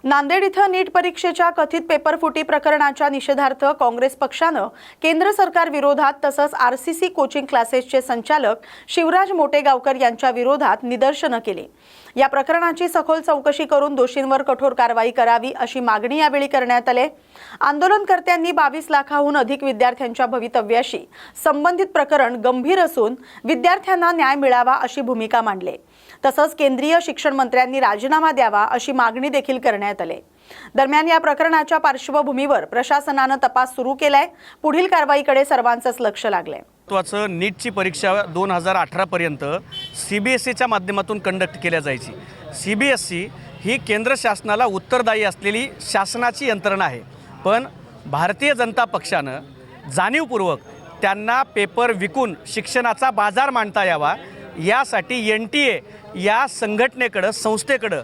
नांदेड इथं नीट परीक्षेच्या कथित पेपरफुटी प्रकरणाच्या निषेधार्थ काँग्रेस पक्षानं केंद्र सरकार विरोधात तसंच आरसीसी कोचिंग क्लासेसचे संचालक शिवराज मोटेगावकर यांच्या विरोधात निदर्शनं केली। या प्रकरणाची सखोल चौकशी करून दोषींवर कठोर कारवाई करावी अशी मागणी यावेळी करण्यात आली। आंदोलनकर्त्यांनी 22 लाखाहून अधिक विद्यार्थ्यांच्या भवितव्याशी संबंधित प्रकरण गंभीर असून विद्यार्थ्यांना न्याय मिळावा अशी भूमिका मांडली। तसंच केंद्रीय शिक्षण मंत्र्यांनी राजीनामा द्यावा अशी मागणी देखील करण्यात आली। दरम्यान या प्रकरणाच्या पार्श्वभूमीवर प्रशासनाने तपास सुरू केलाय। पुढील कारवाईकडे सर्वांचंच लक्ष लागलंय। महत्त्वाचं नीटची परीक्षा 2018 पर्यंत CBSEच्या माध्यमातून कंडक्ट केल्या जायची। CBSE ही केंद्र शासनाला उत्तरदायी असलेली शासनाची यंत्रणा आहे, पण भारतीय जनता पक्षानं जाणीवपूर्वक त्यांना पेपर विकून शिक्षणाचा बाजार मांडता यावा यासाठी NTA या संघटनेकडे संस्थेकडे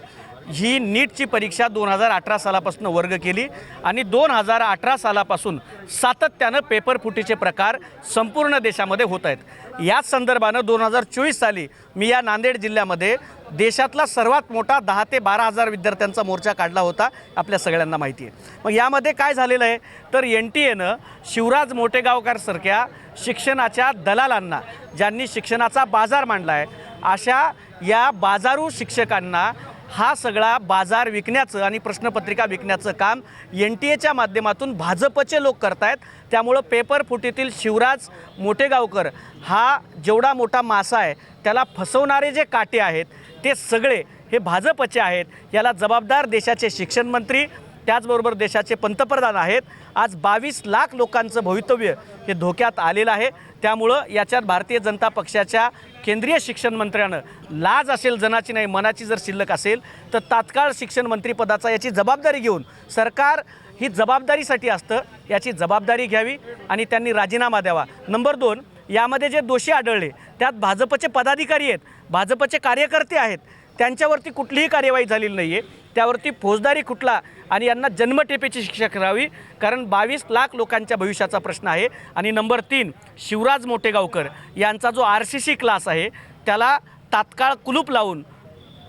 ही नीटची परीक्षा 2018 सालापासून वर्ग केली आणि 2018 सालापासून सातत्यानं पेपरफुटीचे प्रकार संपूर्ण देशामध्ये होत आहेत। याच संदर्भानं 2024 साली मी या नांदेड जिल्ह्यामध्ये देशातला सर्वात मोठा 10 ते 12 हजार विद्यार्थ्यांचा मोर्चा काढला होता, आपल्या सगळ्यांना माहिती आहे। मग यामध्ये काय झालेलं आहे तर NTAनं शिवराज मोटेगावकर सारख्या शिक्षणाच्या दलालांना, ज्यांनी शिक्षणाचा बाजार मांडला आहे, अशा या बाजारू शिक्षकांना हा सगळा बाजार विकण्याचं आणि प्रश्नपत्रिका विकण्याचं काम NTAच्या माध्यमातून भाजपचे लोक करतायत। त्यामुळं पेपरफुटीतील शिवराज मोटेगावकर हा जेवढा मोठा मासा आहे, त्याला फसवणारे जे काटे आहेत ते सगळे हे भाजपचे आहेत। याला जबाबदार देशाचे शिक्षण मंत्री, त्याचबरोबर देशाचे पंतप्रधान आहेत। आज 22 लाख लोकांचं भवितव्य हे धोक्यात आलेलं आहे। त्यामुळं याच्यात भारतीय जनता पक्षाच्या केंद्रीय शिक्षण मंत्र्यानं लाज असेल जनाची नाही मनाची जर शिल्लक असेल तर तात्काळ शिक्षण मंत्रीपदाचा याची जबाबदारी घेऊन, सरकार ही जबाबदारीसाठी असतं, याची जबाबदारी घ्यावी आणि त्यांनी राजीनामा द्यावा। नंबर 2, यामध्ये जे दोषी आढळले त्यात भाजपचे पदाधिकारी आहेत, भाजपचे कार्यकर्ते आहेत, त्यांच्यावरती कुठलीही कार्यवाही झालेली नाही आहे। त्यावरती फौजदारी कुठला आणि यांना जन्मठेपेची शिक्षा करावी, कारण 22 लाख लोकांच्या भविष्याचा प्रश्न आहे। आणि नंबर 3, शिवराज मोटेगावकर यांचा जो RCC क्लास आहे त्याला तात्काळ कुलूप लावून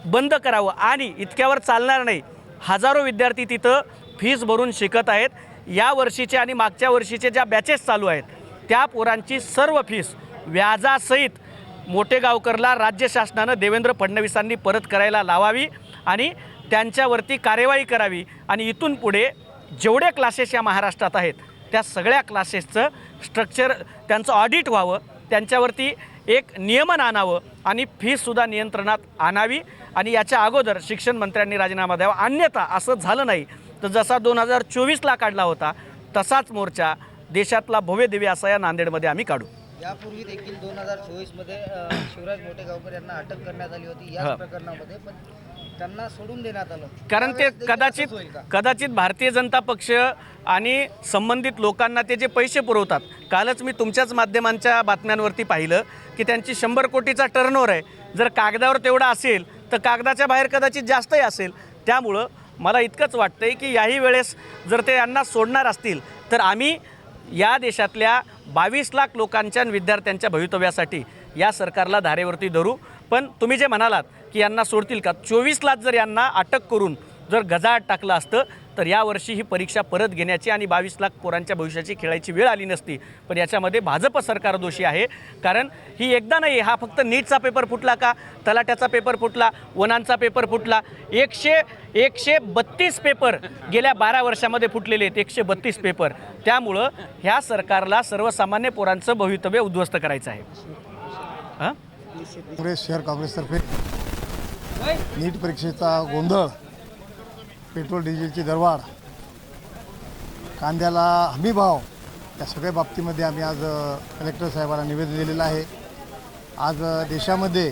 बंद करावं आणि इतक्यावर चालणार नाही। हजारो विद्यार्थी तिथं फीस भरून शिकत आहेत। या वर्षीचे आणि मागच्या वर्षीचे ज्या बॅचेस चालू आहेत त्या पोरांची सर्व फीस व्याजासहित मोटेगावकरला राज्य शासनानं देवेंद्र फडणवीसांनी परत करायला लावावी आणि त्यांच्यावरती कार्यवाही करावी। आणि इथून पुढे जेवढे क्लासेस या महाराष्ट्रात आहेत त्या सगळ्या क्लासेसचं स्ट्रक्चर, त्यांचं ऑडिट व्हावं, त्यांच्यावरती एक नियमन आणावं आणि फीससुद्धा नियंत्रणात आणावी। आणि याच्या अगोदर शिक्षण मंत्र्यांनी राजीनामा द्यावा, अन्यथा असं झालं नाही तर जसा 2024ला काढला होता तसाच मोर्चा देशातला भव्य दिव्य असा या नांदेडमध्ये आम्ही काढू। यापूर्वी देखील 2024 मध्ये शिवराज मोटेगावकर यांना अटक करण्यात आली होती या प्रकरणामध्ये, पण त्यांना सोडून देण्यात आलं, कारण ते कदाचित भारतीय जनता पक्ष आणि संबंधित लोकांना ते जे पैसे पुरवतात, कालच मी तुमच्याच माध्यमांच्या बातम्यांवरती पाहिलं की त्यांची 100 कोटीचा टर्नओव्हर आहे। जर कागदावर तेवढा असेल तर कागदाच्या बाहेर कदाचित जास्तही असेल। त्यामुळं मला इतकंच वाटतंय की याही वेळेस जर ते यांना सोडणार असतील तर आम्ही या देशातल्या 22 लाख लोकांच्या विद्यार्थ्यांच्या भवितव्यासाठी या सरकारला धारेवरती धरू। पण तुम्ही जे म्हणालात की यांना सोडतील का, 24 जर यांना अटक करून जर गजाआड टाकलं असतं तर यावर्षी ही परीक्षा परत घेण्याची आणि 22 लाख पोरांच्या भविष्याची खेळायची वेळ आली नसती। पण याच्यामध्ये भाजप सरकार दोषी आहे, कारण ही एकदा नाही, हा फक्त नीटचा पेपर फुटला का, तलाट्याचा पेपर फुटला, वनांचा पेपर फुटला, 132 पेपर गेल्या 12 वर्षामध्ये फुटलेले आहेत, 132 पेपर। त्यामुळं ह्या सरकारला सर्वसामान्य पोरांचं भवितव्य उद्ध्वस्त करायचं आहे। काँग्रेस शहर काँग्रेसतर्फे नीट परीक्षेचा गोंधळ, पेट्रोल डिझेलची दरवाढ, कांद्याला हमीभाव, या सगळ्या बाबतीमध्ये आम्ही आज कलेक्टर साहेबांना निवेदन दिलेलं आहे। आज देशामध्ये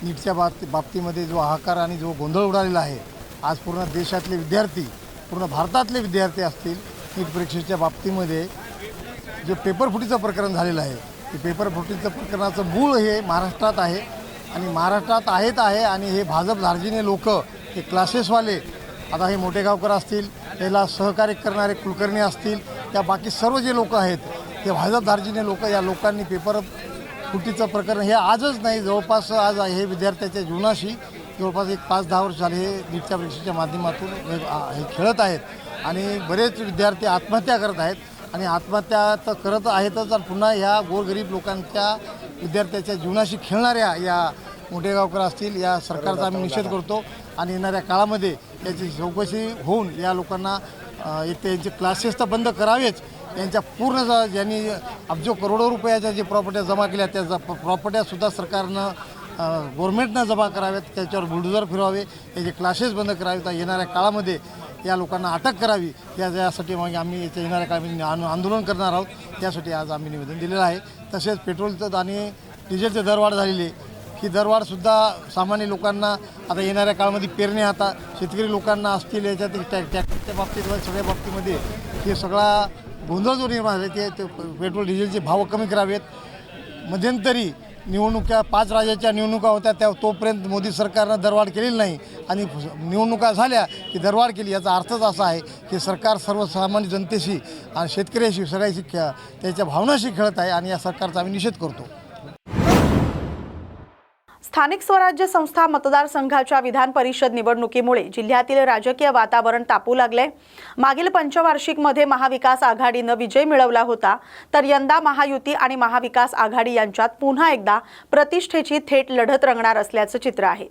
नीटच्या बाबतीमध्ये जो हाहाकार आणि जो गोंधळ उडालेला आहे, आज पूर्ण देशातले विद्यार्थी, पूर्ण भारतातले विद्यार्थी असतील, नीट परीक्षेच्या बाबतीमध्ये जे पेपरफुटीचं प्रकरण झालेलं आहे, ते पेपरफुटीचं प्रकरणाचं मूळ हे महाराष्ट्रात आहे आणि महाराष्ट्रात आहे आणि हे भाजप धार्जिणे लोक, हे क्लासेसवाले, आता हे मोटेगावकर असतील, याला सहकार्य करणारे कुलकर्णी असतील, त्या बाकी सर्व जे लोक आहेत ते भाजप धार्जिणे लोक, या लोकांनी पेपरफुटीचं प्रकरण हे आजच नाही, जवळपास आज हे विद्यार्थ्याच्या जीवनाशी जवळपास एक 5-10 वर्ष झाले हे नीटच्या परीक्षेच्या माध्यमातून हे खेळत आहेत आणि बरेच विद्यार्थी आत्महत्या करत आहेत आणि आत्महत्या तर करत आहेतच आणि पुन्हा ह्या गोरगरीब लोकांच्या विद्यार्थ्याच्या जीवनाशी खेळणाऱ्या या मोठेगावकर असतील या सरकारचा आम्ही निषेध करतो आणि येणाऱ्या काळामध्ये याची चौकशी होऊन या लोकांना एक त्यांचे क्लासेस तर बंद करावेच, यांच्या पूर्ण ज्यांनी अब्जो करोडो रुपयाच्या जे प्रॉपर्ट्या जमा केल्या त्या प्रॉपर्ट्यासुद्धा सरकारनं गव्हर्नमेंटनं जमा कराव्यात, त्याच्यावर बुलडोझर फिरवावे, याचे क्लासेस बंद करावेत, येणाऱ्या काळामध्ये या लोकांना अटक करावी यासाठी मग आम्ही याच्या येणाऱ्या काळामध्ये आंदोलन करणार आहोत. यासाठी आज आम्ही निवेदन दिलेलं आहे. तसेच पेट्रोलचं आणि डिझेलचे दरवाढ झालेली आहे, ही दरवाढसुद्धा सामान्य लोकांना आता येणाऱ्या काळामध्ये पेरणे आता शेतकरी लोकांना असतील याच्यात ट्रॅक्टरच्या बाबतीत सगळ्या बाबतीमध्ये हे सगळा गोंधळ जो निर्माण झाला ते पेट्रोल डिझेलचे भाव कमी करावेत. मध्यंतरी निवडणुका 5 राज्याच्या निवडणुका होत्या तोपर्यंत मोदी सरकारनं दरवाढ केलेली नाही आणि निवडणुका झाल्या की दरवाढ केली. याचा अर्थच असा आहे की सरकार सर्वसामान्य जनतेशी आणि शेतकऱ्याशी सगळ्याशी त्याच्या भावनाशी खेळत आहे आणि या सरकारचा आम्ही निषेध करतो. स्थानिक स्वराज्य संस्था मतदारसंघाच्या विधान परिषद निवडणुकीमुळे जिल्ह्यातील राजकीय वातावरण तापू लागले. मागील पंचवार्षिकमध्ये महाविकास आघाडीनं विजय मिळवला होता, तर यंदा महायुती आणि महाविकास आघाडी यांच्यात पुन्हा एकदा प्रतिष्ठेची थेट लढत रंगणार असल्याचं चित्र आहे.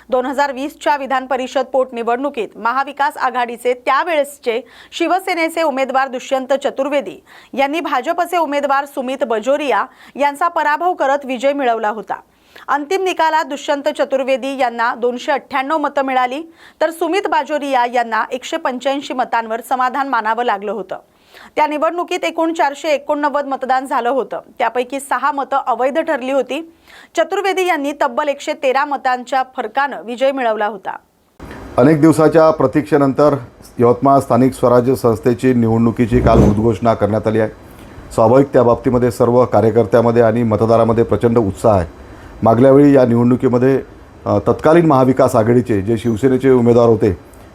2020च्या विधान परिषद पोटनिवडणुकीत महाविकास आघाडीचे त्यावेळेसचे शिवसेनेचे उमेदवार दुष्यंत चतुर्वेदी यांनी भाजपचे उमेदवार सुमित बजोरिया यांचा पराभव करत विजय मिळवला होता. अंतिम निकालात दुष्यंत चतुर्वेदी यांना 298 मतं मिळाली, तर सुमित बाजोरिया यांना 185 मतांवर समाधान मानावं लागलं होतं. त्या निवडणुकीत एकूण 489 मतदान झालं होतं, त्यापैकी 6 मतं अवैध ठरली होती. चतुर्वेदी यांनी तब्बल 113 मतांच्या फरकानं विजय मिळवला होता. अनेक दिवसाच्या प्रतीक्षेनंतर यवतमाळ स्थानिक स्वराज्य संस्थेची निवडणुकीची काल उद्घोषणा करण्यात आली आहे. स्वाभाविक त्या बाबतीमध्ये सर्व कार्यकर्त्यामध्ये आणि मतदारामध्ये प्रचंड उत्साह आहे. मागल्या वेळी या निवडणुकीमध्ये तत्कालीन महाविकास आघाडीचे जे शिवसेनेचे उमेदवार होते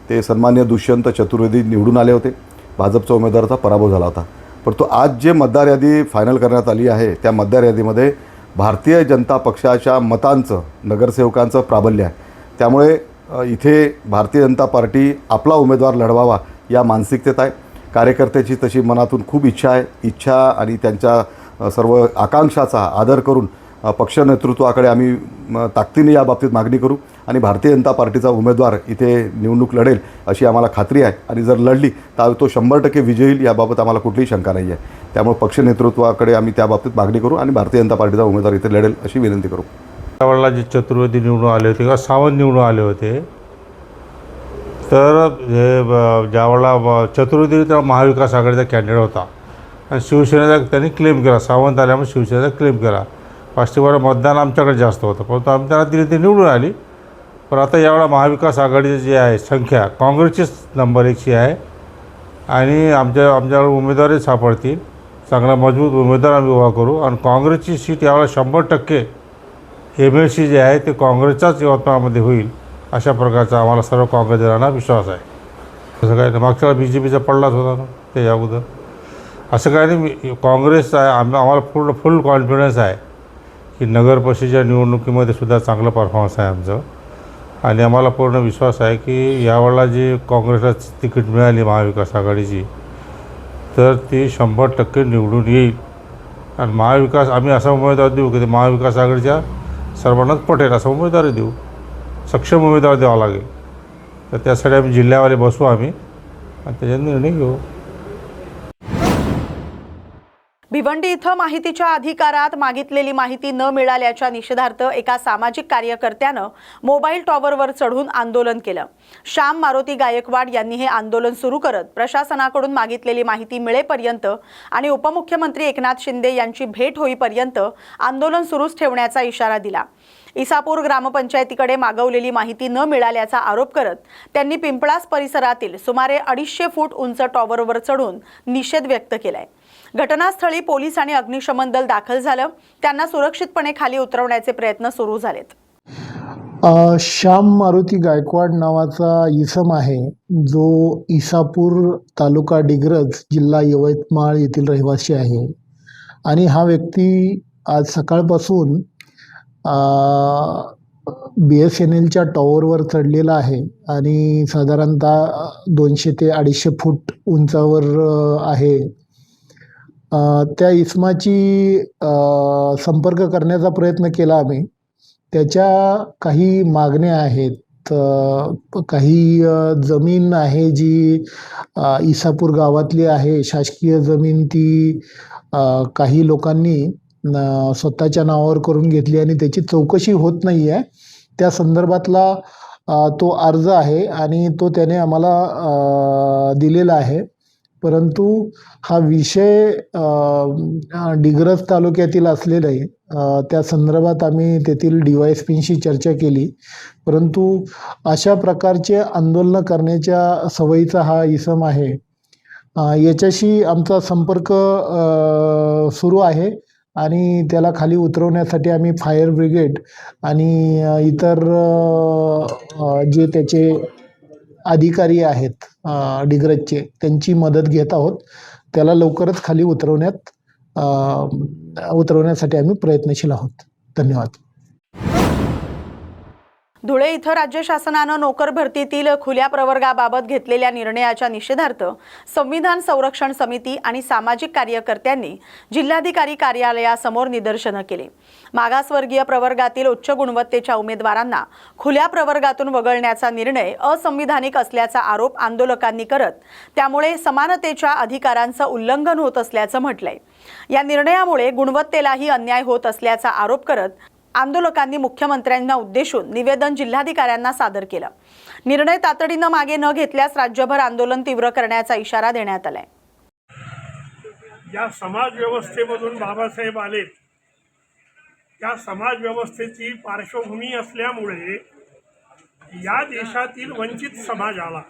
ते सन्मान्य दुष्यंत चतुर्वेदी निवडून आले होते. भाजपचा उमेदवाराचा पराभव झाला होता. परंतु आज जे मतदार यादी फायनल करण्यात आली आहे त्या मतदार यादीमध्ये भारतीय जनता पक्षाच्या मतांचं नगरसेवकांचं प्राबल्य आहे. त्यामुळे इथे भारतीय जनता पार्टी आपला उमेदवार लढवावा या मानसिकतेत आहे. कार्यकर्त्याची तशी मनातून खूप इच्छा आहे. इच्छा आणि त्यांच्या सर्व आकांक्षाचा आदर करून पक्ष नेतृत्वाकडे आम्ही ताकदीने या बाबतीत मागणी करू आणि भारतीय जनता पार्टीचा उमेदवार इथे निवडणूक लढेल अशी आम्हाला खात्री आहे आणि जर लढली तर तो 100% विजयी होईल याबाबत आम्हाला कुठलीही शंका नाही आहे. त्यामुळे पक्ष नेतृत्वाकडे आम्ही त्या बाबतीत मागणी करू आणि भारतीय जनता पार्टीचा उमेदवार इथे लढेल अशी विनंती करू. त्यावेळेला जे चतुर्वेदी निवडून आले होते किंवा सावंत निवडून आले होते, तर हे ज्यावेळेला चतुर्वेदी तर महाविकास आघाडीचा कॅन्डिडेट होता आणि शिवसेनेचा त्यांनी क्लेम केला. सावंत आल्यामुळे शिवसेनेचा क्लेम केला. वास्तविक मतदान आमच्याकडे जास्त होतं, परंतु आम्ही त्यांना दिली ते निवडून आली. पण आता यावेळा महाविकास आघाडीची जी आहे संख्या काँग्रेसचीच नंबर 1ची आहे आणि आमच्याकडे उमेदवारही सापडतील. चांगला मजबूत उमेदवार आम्ही उभा करू आणि काँग्रेसची सीट यावेळेला 100% MLC जे आहे ते काँग्रेसचाच यवतमाळमध्ये होईल अशा प्रकारचा आम्हाला सर्व काँग्रेसजनांना विश्वास आहे. असं काय नाही, मागच्या वेळेला BJPचा पडलाच होता ना ते अगोदर. असं काय नाही, काँग्रेस आहे आम्हाला फुल कॉन्फिडन्स आहे की नगर परिषदेच्या निवडणुकीमध्ये सुद्धा चांगलं परफॉर्मन्स आहे आमचं आणि आम्हाला पूर्ण विश्वास आहे की यावेळेला जी काँग्रेसला तिकीट मिळाली महाविकास आघाडीची तर ती 100% निवडून येईल. आणि महाविकास आम्ही असा उमेदवार देऊ की ते महाविकास आघाडीच्या सर्वांनाच पटेल असा उमेदवार देऊ, सक्षम उमेदवार द्यावा लागेल. तर त्यासाठी आम्ही जिल्ह्यावाले बसू आम्ही आणि त्याच्यात निर्णय घेऊ. भिवंडी इथं माहितीच्या अधिकारात मागितलेली माहिती न मिळाल्याच्या निषेधार्थ एका सामाजिक कार्यकर्त्यानं मोबाईल टॉवरवर चढून आंदोलन केलं. श्याम मारुती गायकवाड यांनी हे आंदोलन सुरू करत प्रशासनाकडून मागितलेली माहिती मिळेपर्यंत आणि उपमुख्यमंत्री एकनाथ शिंदे यांची भेट होईपर्यंत आंदोलन सुरूच ठेवण्याचा इशारा दिला. इसापूर ग्रामपंचायतीकडे मागवलेली माहिती न मिळाल्याचा आरोप करत त्यांनी पिंपळास परिसरातील सुमारे 250 फूट उंच टॉवरवर चढून निषेध व्यक्त केलाय. घटनास्थळी पोलीस आणि अग्निशमन दल दाखल झालं. त्यांना सुरक्षितपणे खाली उतरवण्याचे प्रयत्न सुरू झालेत. श्याम मारुती गायकवाड नावाचा इसम आहे जो इसापूर तालुका डिग्रज जिल्हा यवतमाळ येथील रहिवासी आहे आणि हा व्यक्ती आज सकाळपासून BSNLच्या टॉवरवर चढलेला आहे आणि साधारणतः 200 ते 250 फूट उंचावर आहे. त्या इसमाची संपर्क करण्याचा प्रयत्न केला आम्ही. त्याच्या काही मागण्या आहेत. काही जमीन आहे जी इसापूर गावातली आहे, शासकीय जमीन. ती काही लोकांनी स्वतःच्या नावावर करून घेतली आणि त्याची चौकशी होत नाही आहे. त्या संदर्भातला तो अर्ज आहे आणि तो त्याने आम्हाला दिलेला आहे. परंतु हा विषय डिग्रस तालुक्यातील असलेला आहे. त्या संदर्भात आम्ही तेथील DYSPशी चर्चा केली, परंतु अशा प्रकारचे आंदोलनं करण्याच्या सवयीचा हा इसम आहे. याच्याशी आमचा संपर्क सुरू आहे आणि त्याला खाली उतरवण्यासाठी आम्ही फायर ब्रिगेड आणि इतर जे त्याचे अधिकारी आहेत डिग्रजचे, त्यांची मदत घेत आहोत. त्याला लवकरच खाली उतरवण्यासाठी आम्ही प्रयत्नशील आहोत. धन्यवाद. धुळे इथं राज्य शासनानं नोकर भरतीतील खुल्या प्रवर्गाबाबत घेतलेल्या निर्णयाच्या निषेधार्थ संविधान संरक्षण समिती आणि सामाजिक कार्यकर्त्यांनी जिल्हाधिकारी कार्यालयासमोर निदर्शनं केली. मागासवर्गीय प्रवर्गातील उच्च गुणवत्तेच्या उमेदवारांना खुल्या प्रवर्गातून वगळण्याचा निर्णय असंविधानिक असल्याचा आरोप आंदोलकांनी करत त्यामुळे समानतेच्या अधिकारांचं उल्लंघन होत असल्याचं म्हटलंय. या निर्णयामुळे गुणवत्तेलाही अन्याय होत असल्याचा आरोप करत आंदोलकांनी मुख्यमंत्र्यांना उद्देशून निवेदन जिल्हाधिकाऱ्यांना सादर केलं. निर्णय तातडीनं मागे न घेतल्यास राज्यभर आंदोलन तीव्र करण्याचा इशारा देण्यात आलाय. या समाज व्यवस्थेमधून बाबासाहेब आले, त्या समाज व्यवस्थेची पार्श्वभूमी असल्यामुळे या देशातील वंचित समाजाला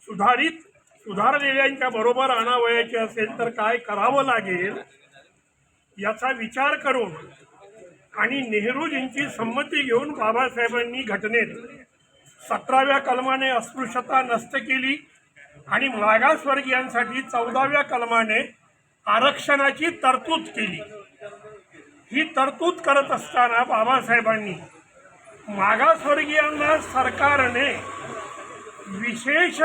सुधारलेल्यांच्या बरोबर आणावयाचे असेल तर काय करावं लागेल याचा विचार करून आणि नेहरूजींची संमती घेऊन बाबासाहेबांनी घटनेत 17व्या कलमाने अस्पृश्यता नष्ट केली आणि मागासवर्गीयांसाठी 14व्या कलमाने आरक्षणाची तरतूद केली. ही तरतूद करत असताना बाबासाहेबांनी मागासवर्गीयांना सरकारने विशेष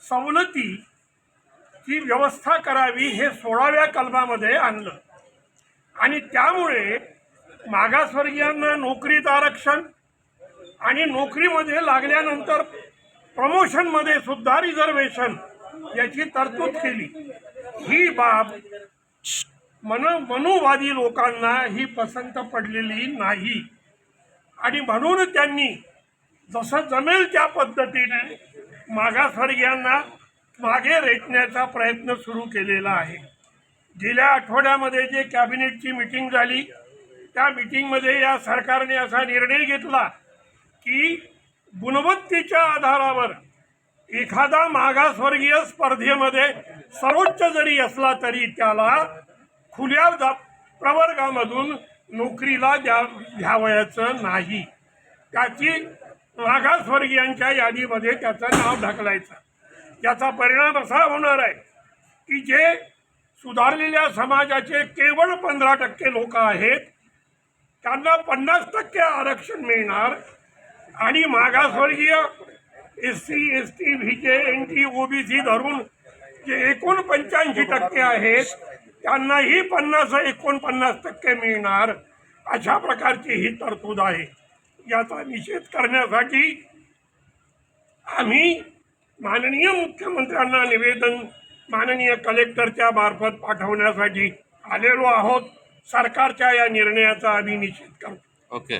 सवलतीची व्यवस्था करावी हे 16व्या कलमामध्ये आणलं आणि त्यामुळे मागासवर्गीयांना नोकरीत आरक्षण आणि नोकरीमध्ये लागल्यानंतर प्रमोशनमध्ये सुद्धा रिझर्वेशन याची तरतूद केली. ही बाब मनुवादी लोकांना ही पसंत पडलेली नाही आणि म्हणून त्यांनी जसं जमेल त्या पद्धतीने मागासवर्गीयांना मागे रेटण्याचा प्रयत्न सुरू केलेला आहे. गेल्या आठवड्यामध्ये जे कॅबिनेटची मीटिंग झाली त्या मीटिंगमध्ये या सरकारने असा निर्णय घेतला की गुणवत्तेच्या आधारावर एखादा मागासवर्गीय स्पर्धेमध्ये सर्वोच्च जरी असला तरी त्याला खुल्या प्रवर्गामधून नोकरीला घ्यावयाचं नाही. त्याची मागासवर्गीयांच्या यादीमध्ये त्याचं नाव ढकलायचं. याचा परिणाम असा होणार आहे की जे सुधारलेल्या समाजाचे केवळ 15% लोक आहेत त्यांना 50% आरक्षण मिळणार आणि मागासवर्गीय SC, ST, VJ, NT, OBC धरून जे 49% आहेत त्यांनाही 49% मिळणार. अशा प्रकारची ही तरतूद आहे. याचा निषेध करण्यासाठी आम्ही माननीय मुख्यमंत्र्यांना निवेदन माननीय कलेक्टरच्या मार्फत पाठवण्यासाठी आलेलो आहोत. सरकारच्या या निर्णयाचा आम्ही निषेध करतो. ओके.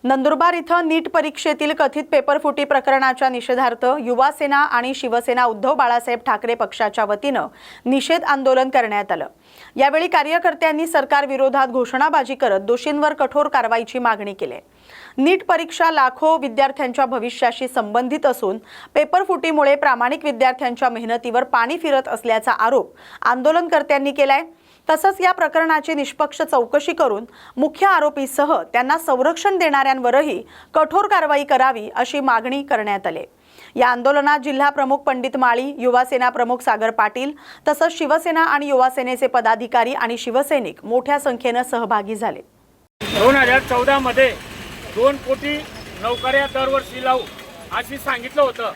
नंदुरबार इथं नीट परीक्षेतील कथित पेपरफुटी प्रकरणाच्या निषेधार्थ युवा सेना आणि शिवसेना उद्धव बाळासाहेब ठाकरे पक्षाच्या वतीनं निषेध आंदोलन करण्यात आलं. यावेळी कार्यकर्त्यांनी सरकार विरोधात घोषणाबाजी करत दोषींवर कठोर कारवाईची मागणी केली. नीट परीक्षा लाखो विद्यार्थ्यांच्या भविष्याशी संबंधित असून पेपरफुटीमुळे प्रामाणिक विद्यार्थ्यांच्या मेहनतीवर पाणी फिरत असल्याचा आरोप आंदोलनकर्त्यांनी केलाय. तसंच या प्रकरणाची निष्पक्ष चौकशी करून मुख्य आरोपीसह त्यांना संरक्षण देणाऱ्यांवरही कठोर कारवाई करावी अशी मागणी करण्यात आली. या आंदोलनात जिल्हा प्रमुख पंडित माळी, युवा सेना प्रमुख सागर पाटील तसंच शिवसेना आणि युवा सेनेचे पदाधिकारी आणि शिवसैनिक मोठ्या संख्येने सहभागी झाले. 2014 2 कोटी नोकऱ्या दरवर्षी लावू अशी सांगितलं होतं.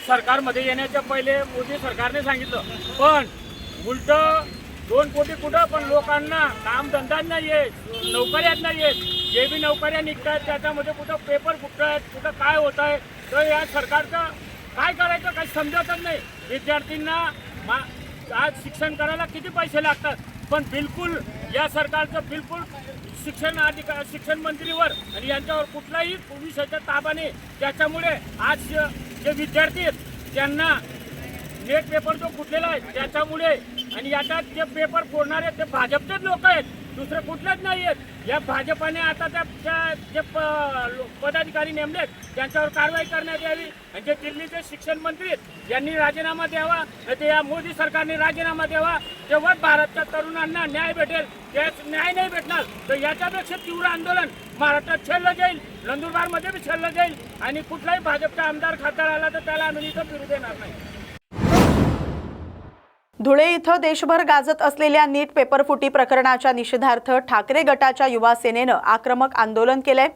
सरकारमध्ये येण्याच्या पहिले मोदी सरकारने सांगितलं, पण उलट 2 कोटी कुठं, पण लोकांना कामधंदा नाही आहे, नोकऱ्याच नाही आहेत. जे बी नोकऱ्या निघतात त्याच्यामध्ये कुठं पेपर फुटत आहेत, कुठं काय होत आहे. तर या सरकारचं काय करायचं काही समजतच नाही. विद्यार्थ्यांना आज शिक्षण करायला किती पैसे लागतात, पण बिलकुल या सरकारचं बिलकुल शिक्षण मंत्रीवर आणि यांच्यावर कुठलाही विषयाचा ताबा नाही. त्याच्यामुळे आज जे विद्यार्थी आहेत त्यांना नेट पेपर जो फुटलेला आहे त्याच्यामुळे, आणि याच्यात जे पेपर फोडणारे ते भाजपचेच लोक आहेत, दुसरे कुठलेच नाही आहेत. या भाजपाने आता त्या जे पदाधिकारी नेमलेत त्यांच्यावर कारवाई करण्यात यावी. आणि जे दिल्लीचे शिक्षण मंत्री आहेत यांनी राजीनामा द्यावा, ते या मोदी सरकारने राजीनामा द्यावा. तेव्हाच भारतच्या तरुणांना न्याय भेटेल. त्याच न्याय नाही भेटणार तर याच्यापेक्षा तीव्र आंदोलन महाराष्ट्रात छेडलं जाईल, नंदुरबारमध्ये बी छेडलं जाईल. आणि कुठलाही भाजपचा आमदार खासदार आला तर त्याला आम्ही इथं फिरू देणार नाही. धुळे इथं देशभर गाजत असलेल्या नीट पेपरफुटी प्रकरणाच्या निषेधार्थ ठाकरे गटाच्या युवा सेनेनं आक्रमक आंदोलन केलंय.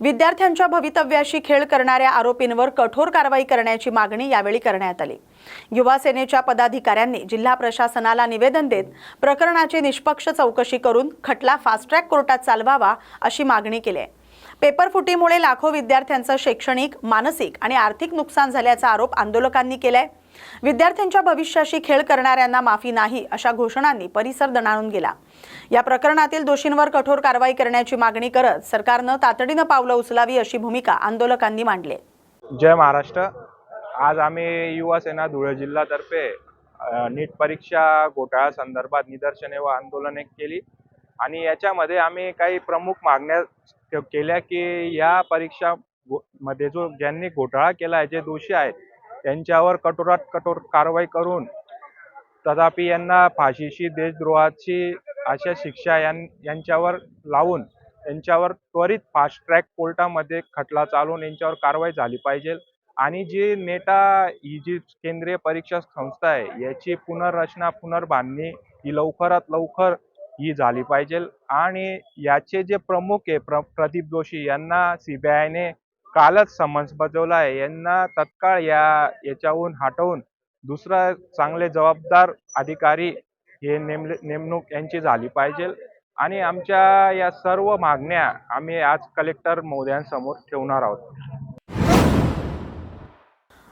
विद्यार्थ्यांच्या भवितव्याशी खेळ करणाऱ्या आरोपींवर कठोर कारवाई करण्याची मागणी यावेळी करण्यात आली. युवा सेनेच्या पदाधिकाऱ्यांनी जिल्हा प्रशासनाला निवेदन देत प्रकरणाची निष्पक्ष चौकशी करून खटला फास्ट ट्रॅक कोर्टात चालवावा अशी मागणी केली आहे. पेपरफुटीमुळे लाखो विद्यार्थ्यांचं शैक्षणिक, मानसिक आणि आर्थिक नुकसान झाल्याचा आरोप आंदोलकांनी केलाय. विद्यार्थ्यांच्या भविष्याशी खेळ करणाऱ्यांना माफी नाही अशा घोषणांनी परिसर दणाणून गेला. या प्रकरणातील दोषींवर कठोर कारवाई करण्याची मागणी करत सरकारनं तातडीनं पावलं उचलावी अशी भूमिका आंदोलकांनी मांडली. जय महाराष्ट्र. आज आम्ही युवा सेना धुळे जिल्हातर्फे नीट परीक्षा घोटाळा संदर्भात निदर्शने व आंदोलने केली. आणि याच्यामध्ये आम्ही काही प्रमुख मागण्या केल्या की या परीक्षा मध्ये ज्यांनी घोटाळा केला आहे, जे दोषी आहेत त्यांच्यावर कठोरात कठोर कारवाई करून तथापि यांना फाशीची, देशद्रोहाची अशा शिक्षा यांच्यावर लावून यांच्यावर त्वरित फास्ट ट्रॅक कोर्टामध्ये खटला चालवून यांच्यावर कारवाई झाली पाहिजे. आणि जी नेटा ही जी केंद्रीय परीक्षा संस्था आहे याची पुनर्रचना, पुनर्बांधणी ही लवकरात लवकर ही झाली पाहिजे. आणि याचे जे प्रमुख आहे प्रदीप जोशी यांना CBIने कालच समन्स बजावला आहे. यांना तत्काळ याच्याहून हटवून दुसरा चांगले जबाबदार अधिकारी हे नेमणूक यांची झाली पाहिजे. आणि आमच्या या सर्व मागण्या आम्ही आज कलेक्टर महोदयांसमोर ठेवणार आहोत.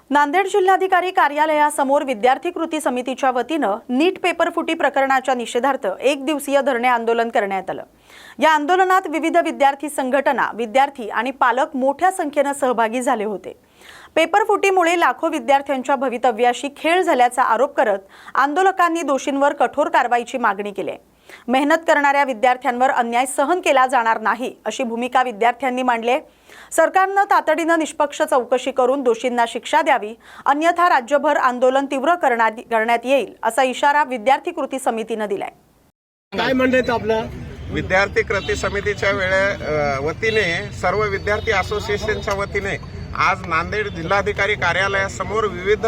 नांदेड जिल्हाधिकारी कार्यालयासमोर विद्यार्थी कृती समितीच्या वतीनं नीट पेपरफुटी प्रकरणाच्या निषेधार्थ 1 दिवसीय धरणे आंदोलन करण्यात आलं. या आंदोलनात विविध विद्यार्थी संघटना, विद्यार्थी आणि पालक मोठ्या संख्येनं सहभागी झाले होते. पेपरफुटीमुळे लाखो विद्यार्थ्यांच्या भवितव्याशी खेळ झाल्याचा आरोप करत आंदोलकांनी दोषींवर कठोर कारवाईची मागणी केली. मेहनत करणाऱ्या विद्यार्थ्यांवर अन्याय सहन केला जाणार नाही अशी भूमिका विद्यार्थ्यांनी मांडली. सरकारनं तातडीनं निष्पक्ष चौकशी करून दोषींना शिक्षा द्यावी, अन्यथा राज्यभर आंदोलन तीव्र करण्यात येईल असा इशारा विद्यार्थी कृती समितीनं दिलाय. काय म्हणतात आपलं? विद्यार्थी कृती समितीच्या वतीने, सर्व विद्यार्थी असोसिएशनच्या वतीने आज नांदेड जिल्हाधिकारी कार्यालयासमोर विविध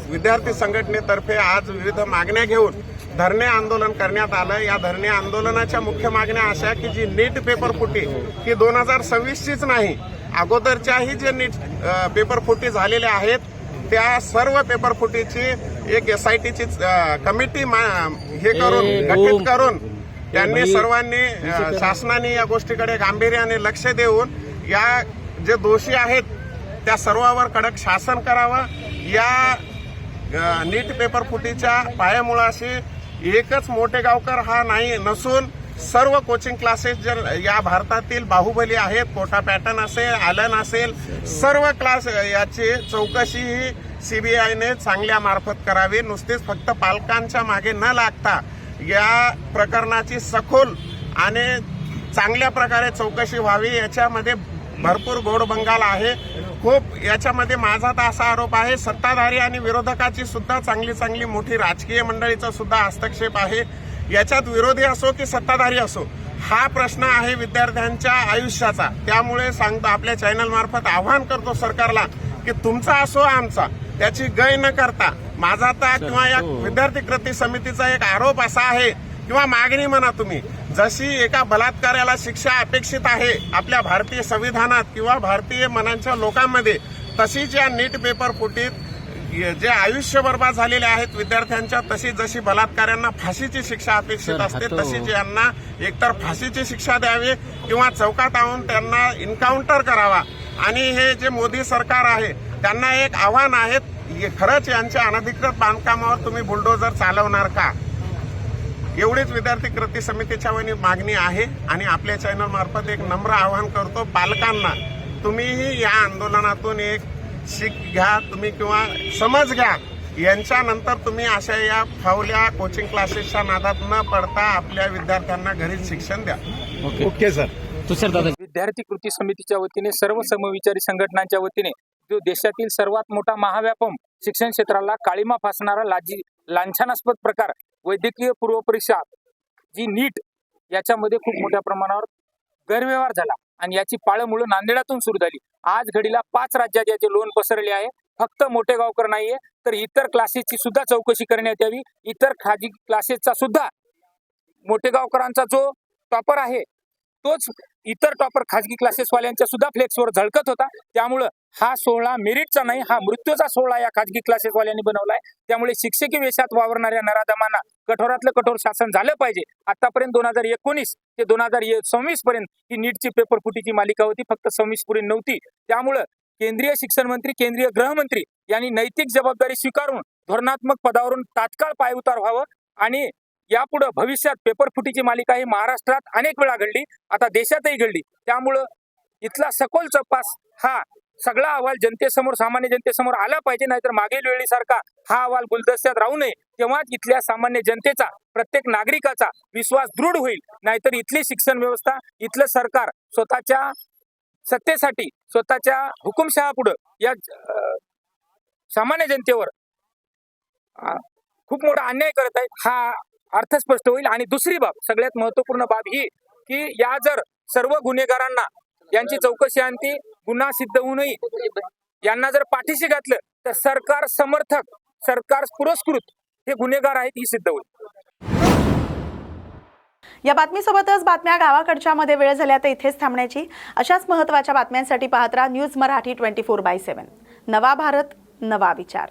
विद्यार्थी संघटनेतर्फे आज विविध मागण्या घेऊन धरणे आंदोलन करण्यात आलं. या धरणे आंदोलनाच्या मुख्य मागण्या अशा की जी नीट पेपरफुटी ही 2026चीच नाही, अगोदरच्याही जे नीट पेपरफुटी झालेल्या आहेत त्या सर्व पेपरफुटीची एक SITची कमिटी गठीत करून त्यांनी सर्वांनी शासनाने या गोष्टीकडे गांभीर्याने लक्ष देऊन या जे दोषी आहेत त्या सर्वांवर कडक शासन करावं. या नीट पेपरफुटीच्या पायामुळाशी एकच मोठेगावकर हा नाही नसून सर्व कोचिंग क्लासेस जे या भारतातील बाहुबली आहेत, कोटा पॅटर्न असेल, आलन असेल, सर्व क्लास याची चौकशी ही CBIने चांगल्या मार्फत करावी. नुसतीच फक्त पालकांच्या मागे न लागता या प्रकरणाची सखोल आणि चांगल्या प्रकारे चौकशी व्हावी. याच्यामध्ये भरपूर गोडबंगाल आहे. खूप याच्यामध्ये माझा तर असा आरोप आहे, सत्ताधारी आणि विरोधकाची सुद्धा चांगली मोठी राजकीय मंडळीचा सुद्धा हस्तक्षेप आहे. याच्यात विरोधी असो की सत्ताधारी असो, हा प्रश्न आहे विद्यार्थ्यांच्या आयुष्याचा. त्यामुळे सांगतो, आपल्या चॅनल मार्फत आवाहन करतो सरकारला की तुमचा असो आमचा, त्याची गय न करता माझा तर किंवा या विद्यार्थी कृती समितीचा एक आरोप असा आहे किंवा मागणी म्हणा तुम्ही, जशी एका बलात्काराला शिक्षा अपेक्षित आहे आपल्या भारतीय संविधानात किंवा भारतीय मनांच्या लोकांमध्ये, तशीच या नीट पेपर फुटीत जे आयुष्य बर्बाद झालेले आहेत विद्यार्थ्यांच्या, तशी जशी बलात्काऱ्यांना फाशीची शिक्षा अपेक्षित असते, तशीच यांना एकतर फाशीची शिक्षा द्यावी किंवा चौकात आणून त्यांना इन्काउंटर करावा. आणि हे जे मोदी सरकार आहे त्यांना एक आव्हान आहे, खरंच यांच्या अनधिकृत बांधकामावर तुम्ही बुलडोजर चालवणार का? एवढीच विद्यार्थी कृती समितीच्या वतीने मागणी आहे. आणि आपल्या चॅनल मार्फत एक नम्र आवाहन करतो पालकांना, तुम्हीही या आंदोलनातून एक शिक घ्या तुम्ही किंवा समज घ्या. यांच्यानंतर तुम्ही अशा या फावल्या कोचिंग क्लासेसच्या नादात न पडता आपल्या विद्यार्थ्यांना घरीच शिक्षण द्या. Okay sir. विद्यार्थी कृती समितीच्या वतीने सर्व समविचारी संघटनांच्या वतीने जो देशातील सर्वात मोठा महाव्यापम शिक्षण क्षेत्राला काळीमा फासणारा लांछनास्पद प्रकार वैद्यकीय पूर्वपरीक्षा जी नीट, याच्यामध्ये खूप मोठ्या प्रमाणावर गैरव्यवहार झाला आणि याची पाळंमुळं नांदेडातून सुरू झाली. आज घडीला 5 राज्यात याचे लोन पसरले आहे. फक्त मोठेगावकर नाहीये तर इतर क्लासेसची सुद्धा चौकशी करण्यात यावी. इतर खाजगी क्लासेसचा सुद्धा मोठेगावकरांचा जो टॉपर आहे तोच इतर टॉपर खाजगी क्लासेसवाल्यांच्या सुद्धा फ्लेक्सवर झळकत होता. त्यामुळं हा सोहळा मेरिटचा नाही, हा मृत्यूचा सोहळा या खाजगी क्लासेसवाल्यांनी बनवलाय. त्यामुळे शिक्षकी वेशात वावरणाऱ्या नराधमांना कठोरातलं कठोर शासन झालं पाहिजे. आतापर्यंत 2019 ते 2026 पर्यंत ही नीटची पेपर फुटीची मालिका होती, फक्त 26 पर्यंत नव्हती. त्यामुळं केंद्रीय शिक्षण मंत्री, केंद्रीय गृहमंत्री यांनी नैतिक जबाबदारी स्वीकारून धोरणात्मक पदावरून तात्काळ पायउतार व्हावं. आणि यापुढे भविष्यात पेपर फुटीची मालिका ही महाराष्ट्रात अनेक वेळा घडली, आता देशातही घडली. त्यामुळं इथला सखोल तपास हा सगळा अहवाल जनतेसमोर, सामान्य जनतेसमोर आला पाहिजे. नाहीतर मागील वेळीसारखा हा अहवाल गुलदस्त्यात राहू नये. तेव्हाच इथल्या सामान्य जनतेचा, प्रत्येक नागरिकाचा विश्वास दृढ होईल. नाहीतर इथली शिक्षण व्यवस्था, इथलं सरकार स्वतःच्या सत्तेसाठी, स्वतःच्या हुकुमशहा या सामान्य जनतेवर खूप मोठा अन्याय करत आहे, हा अर्थ स्पष्ट होईल. आणि दुसरी बाब, सगळ्यात महत्वपूर्ण बाब ही की या जर सर्व गुन्हेगारांना यांची चौकशी आणती, गुन्हा सिद्ध होऊनही यांना जर पाठीशी घातलं तर सरकार समर्थक, सरकार पुरस्कृत हे गुन्हेगार आहेत ही सिद्ध होईल. या बातमीसोबतच बातम्या गावाकडच्या मध्ये वेळ झाल्या तर इथेच थांबण्याची. अशाच महत्त्वाच्या बातम्यांसाठी पाहत राहा न्यूज मराठी 24/7. नवा भारत, नवा विचार.